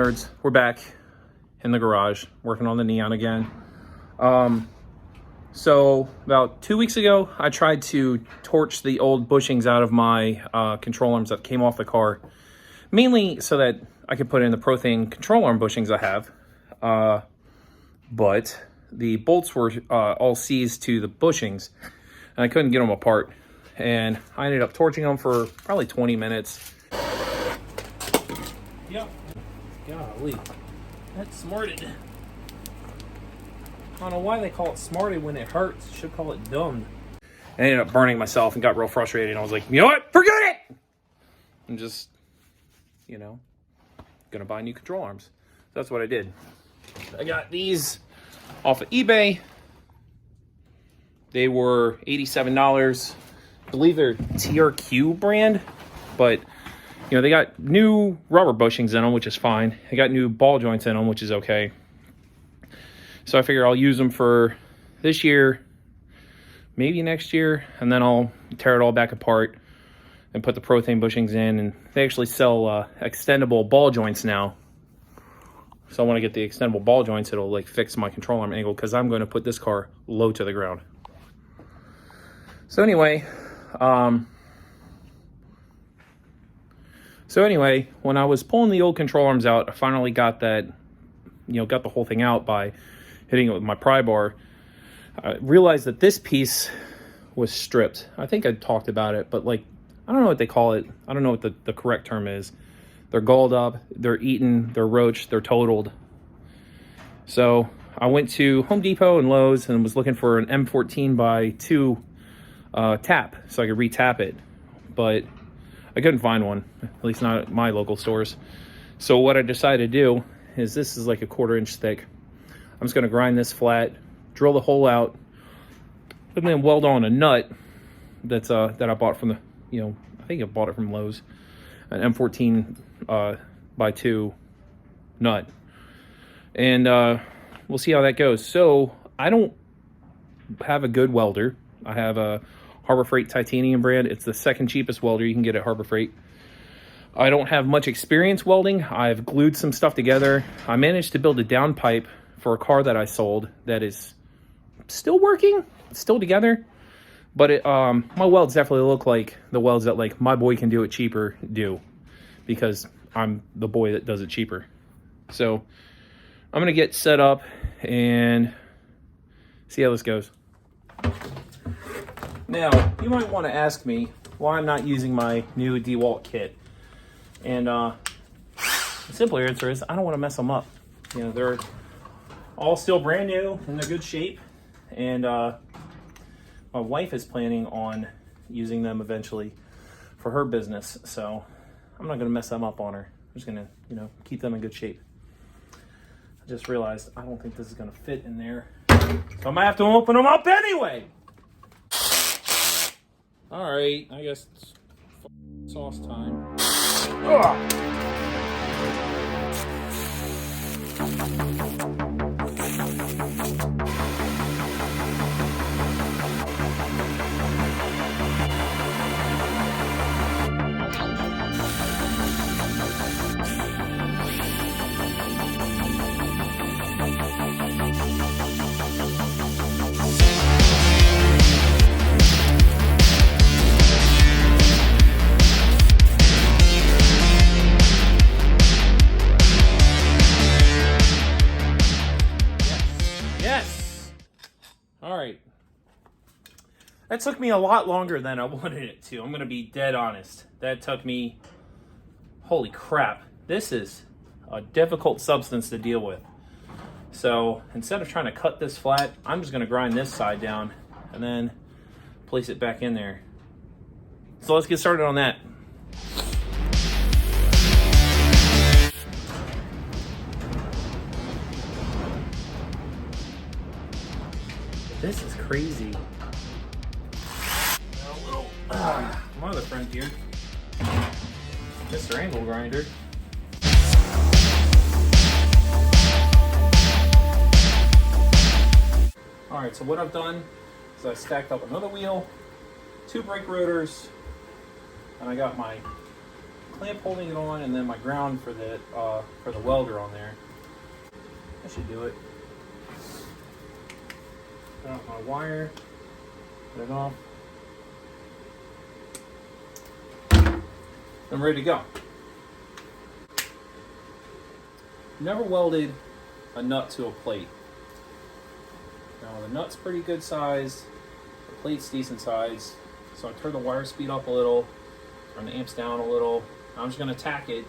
nerds? We're back in the garage working on the neon again. So about 2 weeks ago, I tried to torch the old bushings out of my control arms that came off the car, mainly so that I could put in the Prothane control arm bushings I have. But the bolts were all seized to the bushings, and I couldn't get them apart. And I ended up torching them for probably 20 minutes. Yep. Golly. That's smarted. I don't know why they call it smarted when it hurts. Should call it dumbed. I ended up burning myself and got real frustrated. And I was like, you know what? Forget it! I'm just, you know, gonna buy new control arms. So that's what I did. I got these off of eBay. They were $87. I believe they're TRQ brand, but you know, they got new rubber bushings in them, which is fine. They got new ball joints in them, which is okay. So I figure I'll use them for this year, maybe next year, and then I'll tear it all back apart and put the Prothane bushings in. And they actually sell extendable ball joints now. So I want to get the extendable ball joints. It'll like fix my control arm angle because I'm going to put this car low to the ground. So anyway, when I was pulling the old control arms out, I finally got that, you know, got the whole thing out by hitting it with my pry bar. I realized that this piece was stripped. I think I talked about it, but like, I don't know what they call it. I don't know what the correct term is. They're galled up, they're eaten, they're roached, they're totaled. So I went to Home Depot and Lowe's and was looking for an M14 by 2 tap so I could re-tap it. But I couldn't find one, at least not at my local stores. So what I decided to do is, this is like a 1/4 inch thick. I'm just gonna grind this flat, drill the hole out, and then weld on a nut that's that I bought from the, you know, I think I bought it from Lowe's, an M14 by 2 nut. And we'll see how that goes. So I don't have a good welder. I have a Harbor Freight titanium brand. It's the second cheapest welder you can get at Harbor Freight. I don't have much experience welding. I've glued some stuff together. I managed to build a downpipe for a car that I sold that is still working, it's still together. But it, my welds definitely look like the welds that like my boy can do it cheaper do, because I'm the boy that does it cheaper. So I'm gonna get set up and see how this goes. Now, you might want to ask me why I'm not using my new DeWalt kit. And the simple answer is I don't want to mess them up. You know, they're all still brand new and they're good shape. And my wife is planning on using them eventually for her business. So I'm not going to mess them up on her. I'm just going to, you know, keep them in good shape. I just realized I don't think this is going to fit in there. So I might have to open them up anyway. All right, I guess it's sauce time. Ugh. That took me a lot longer than I wanted it to. I'm going to be dead honest. That took me, holy crap. This is a difficult substance to deal with. So instead of trying to cut this flat, I'm just going to grind this side down and then place it back in there. So let's get started on that. This is crazy. My other friend here, Mr. Angle Grinder. Alright, so what I've done is I stacked up another wheel, 2 brake rotors, and I got my clamp holding it on, and then my ground for the welder on there. That should do it. Got out my wire, put it off. I'm ready to go. Never welded a nut to a plate. Now the nut's pretty good size, the plate's decent size, so I turn the wire speed up a little, turn the amps down a little. I'm just gonna tack it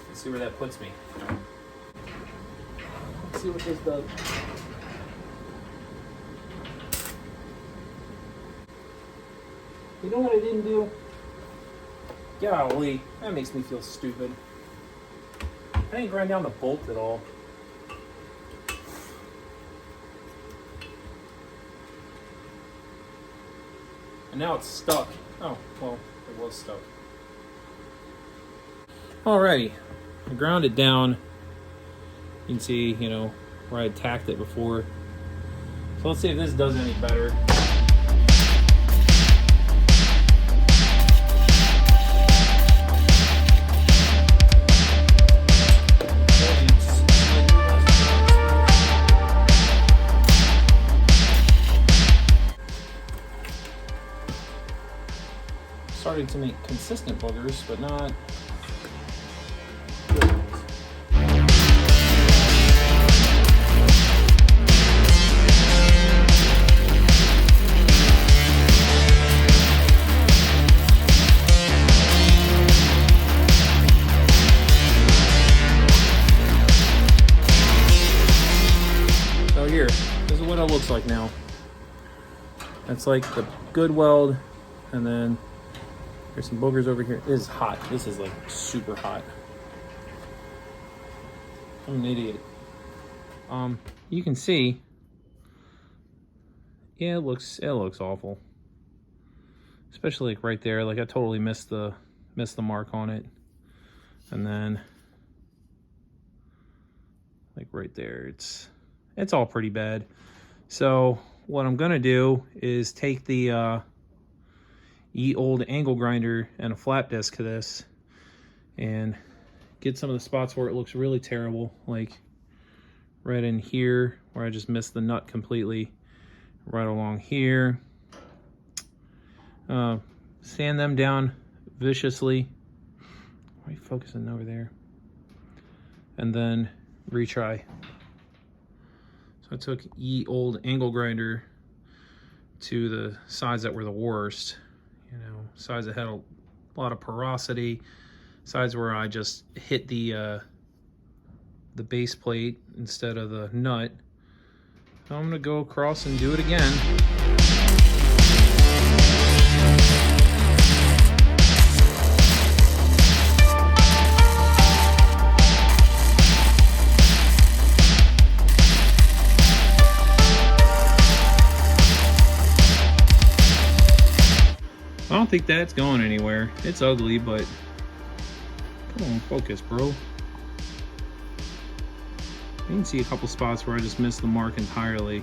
and see where that puts me. Let's see what this does. You know what I didn't do? Golly, that makes me feel stupid. I didn't grind down the bolt at all. And now it's stuck. Oh, well, it was stuck. Alrighty, I ground it down. You can see, you know, where I had tacked it before. So let's see if this does any better. Starting to make consistent boogers, but not good ones. So here, this is what it looks like now. That's like the good weld, and then there's some boogers over here. This is hot. This is like super hot. I'm an idiot. You can see, yeah, it looks awful. Especially like right there. Like I totally missed the mark on it. And then like right there, it's all pretty bad. So what I'm gonna do is take the ye old angle grinder and a flat disc to this and get some of the spots where it looks really terrible, like right in here where I just missed the nut completely, right along here. Sand them down viciously. Why are you focusing over there? And then retry. So I took ye old angle grinder to the sides that were the worst. You know, sides that had a lot of porosity, sides where I just hit the base plate instead of the nut. So I'm gonna go across and do it again. I don't think that's going anywhere. It's ugly, but come on, focus, bro. You can see a couple spots where I just missed the mark entirely.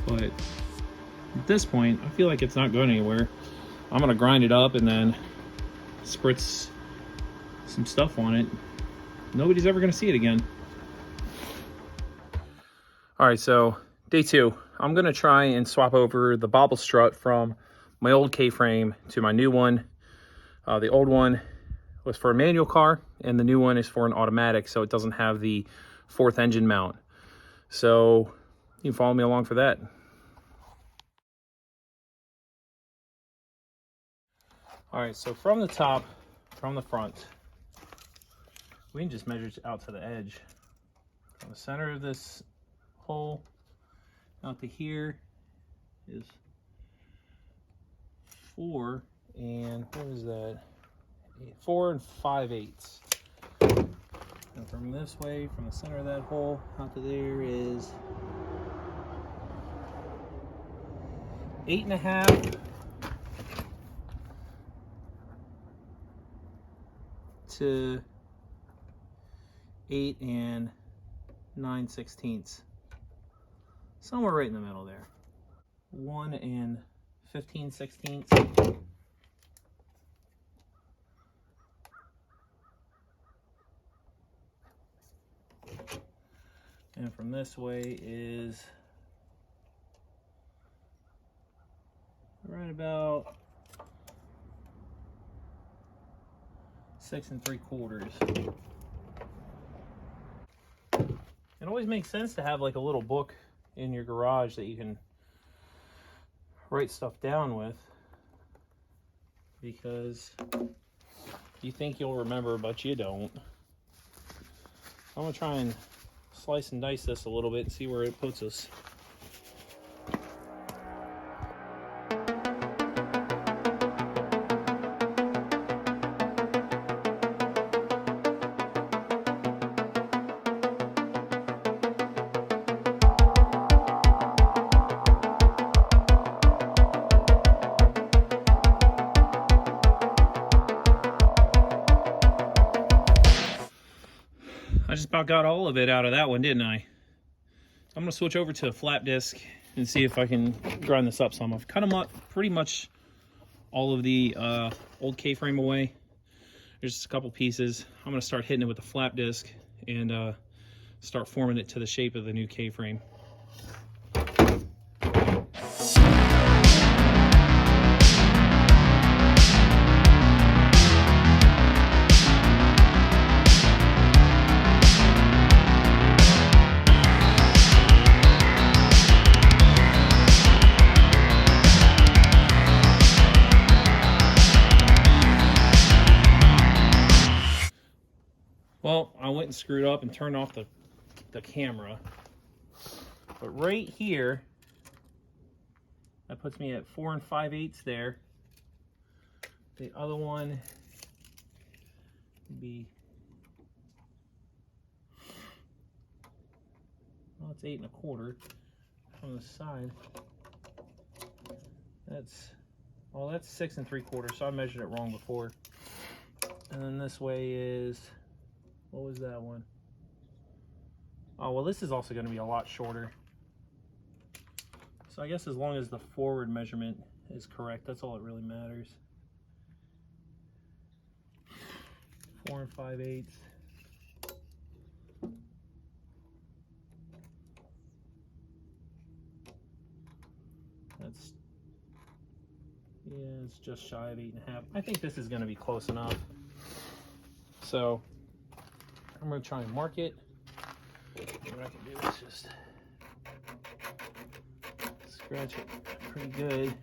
But at this point, I feel like it's not going anywhere. I'm gonna grind it up and then spritz some stuff on it. Nobody's ever gonna see it again. All right, so day 2. I'm gonna try and swap over the bobble strut from my old K-frame to my new one. The old one was for a manual car, and the new one is for an automatic, so it doesn't have the 4th engine mount. So you can follow me along for that. All right, so from the top, from the front, we can just measure it out to the edge. From the center of this hole out to here is 4 and what is that? 4 5/8. And from this way, from the center of that hole out to there is 8.5 to 8 9/16. Somewhere right in the middle there. 1 15/16. And from this way is right about 6 3/4. It always makes sense to have like a little book in your garage that you can write stuff down with, because you think you'll remember, but you don't. I'm gonna try and slice and dice this a little bit and see where it puts us. I just about got all of it out of that one, didn't I? I'm gonna switch over to a flat disc and see if I can grind this up some. I've cut them up pretty much all of the old K-frame away. There's just a couple pieces. I'm gonna start hitting it with a flat disc and start forming it to the shape of the new K-frame. Well, I went and screwed up and turned off the camera. But right here, that puts me at 4 5/8 there. The other one would be, well, it's 8 1/4 from the side. That's 6 3/4, so I measured it wrong before. And then this way is, what was that one? Oh, well, this is also going to be a lot shorter. So I guess as long as the forward measurement is correct, that's all that really matters. 4 5/8. That's, yeah, it's just shy of 8 1/2. I think this is going to be close enough. So I'm going to try and mark it. What I can do is just scratch it pretty good.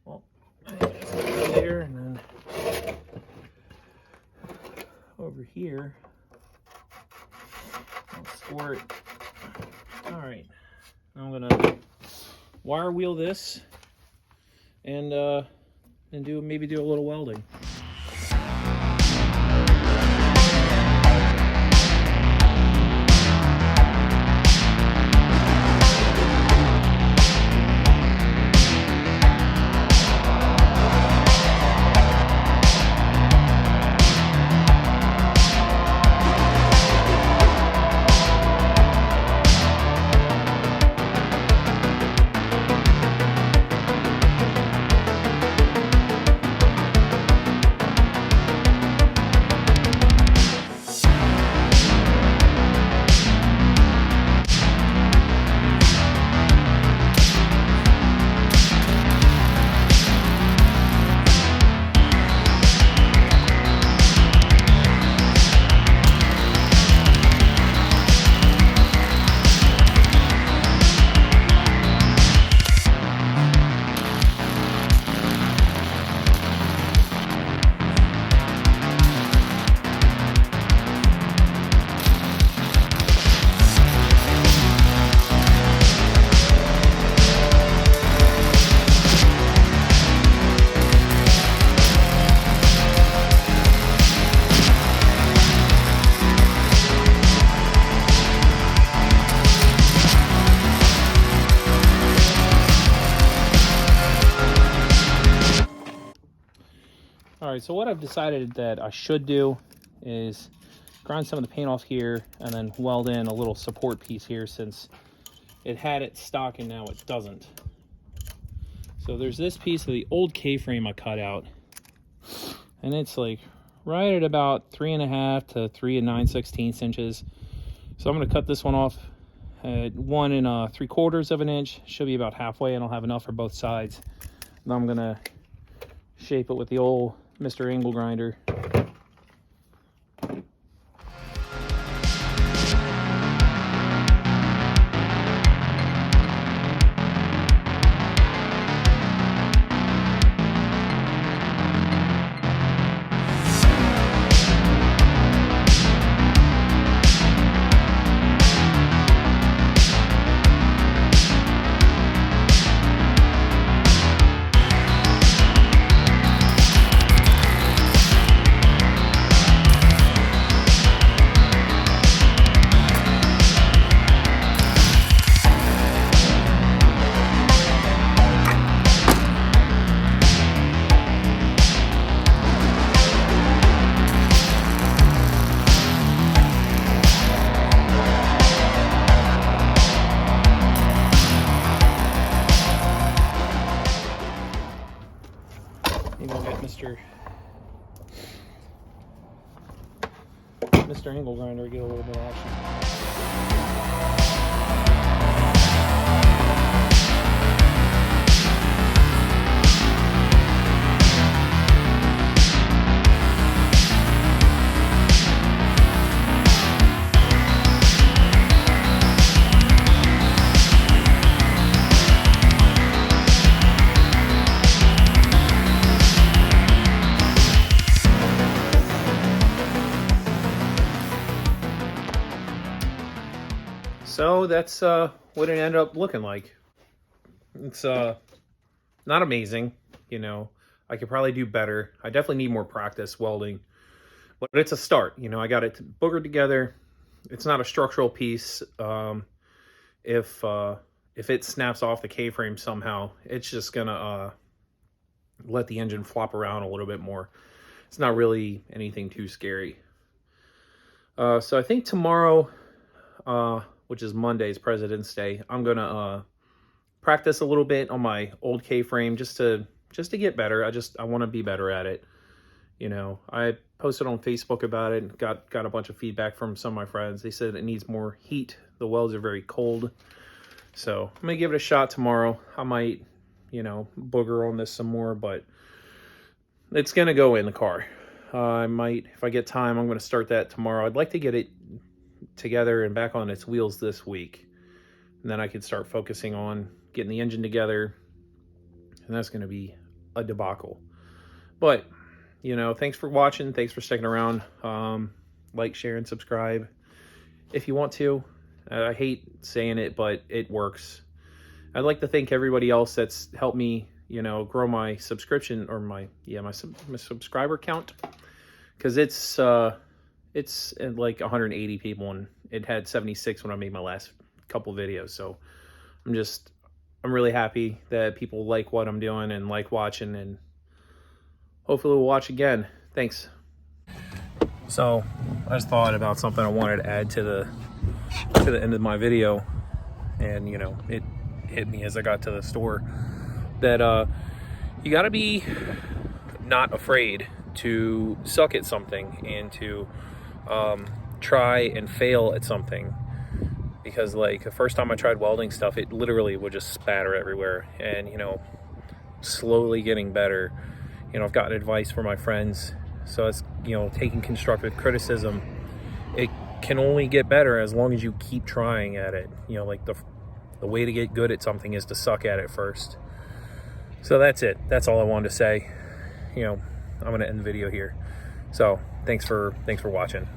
Well, there, and then over here, I'll score it. All right, I'm going to wire wheel this and maybe do a little welding. All right, so what I've decided that I should do is grind some of the paint off here and then weld in a little support piece here, since it had it stock and now it doesn't. So there's this piece of the old K-frame I cut out, and it's like right at about 3 1/2 to 3 9/16 inches. So I'm going to cut this one off at 1 3/4 of an inch. Should be about halfway, and I'll have enough for both sides. Now I'm going to shape it with the old Mr. Angle grinder. Mr. Angle grinder, get a little bit of action. So that's what it ended up looking like. It's not amazing, you know. I could probably do better. I definitely need more practice welding, but it's a start. You know, I got it boogered together. It's not a structural piece. If it snaps off the K-frame somehow, it's just gonna let the engine flop around a little bit more. It's not really anything too scary. So I think tomorrow, which is Monday's President's Day, I'm gonna practice a little bit on my old K-frame just to get better. I want to be better at it. You know, I posted on Facebook about it and got a bunch of feedback from some of my friends. They said it needs more heat. The welds are very cold. So I'm gonna give it a shot tomorrow. I might, you know, booger on this some more, but it's gonna go in the car. I might, if I get time, I'm gonna start that tomorrow. I'd like to get it together and back on its wheels this week, and then I could start focusing on getting the engine together, and that's going to be a debacle. But you know, thanks for watching, thanks for sticking around. Like, share, and subscribe if you want to. I hate saying it, but it works. I'd like to thank everybody else that's helped me, you know, grow my subscription, or my subscriber count, because it's like 180 people, and it had 76 when I made my last couple videos. So I'm really happy that people like what I'm doing and like watching, and hopefully we'll watch again. Thanks. So I just thought about something I wanted to add to the end of my video, and you know, it hit me as I got to the store that you got to be not afraid to suck at something and to try and fail at something, because like the first time I tried welding stuff, it literally would just spatter everywhere. And you know, slowly getting better, you know, I've gotten advice from my friends, so it's, you know, taking constructive criticism, it can only get better as long as you keep trying at it. You know, like the way to get good at something is to suck at it first. So that's it. That's all I wanted to say. You know, I'm gonna end the video here. So thanks for watching.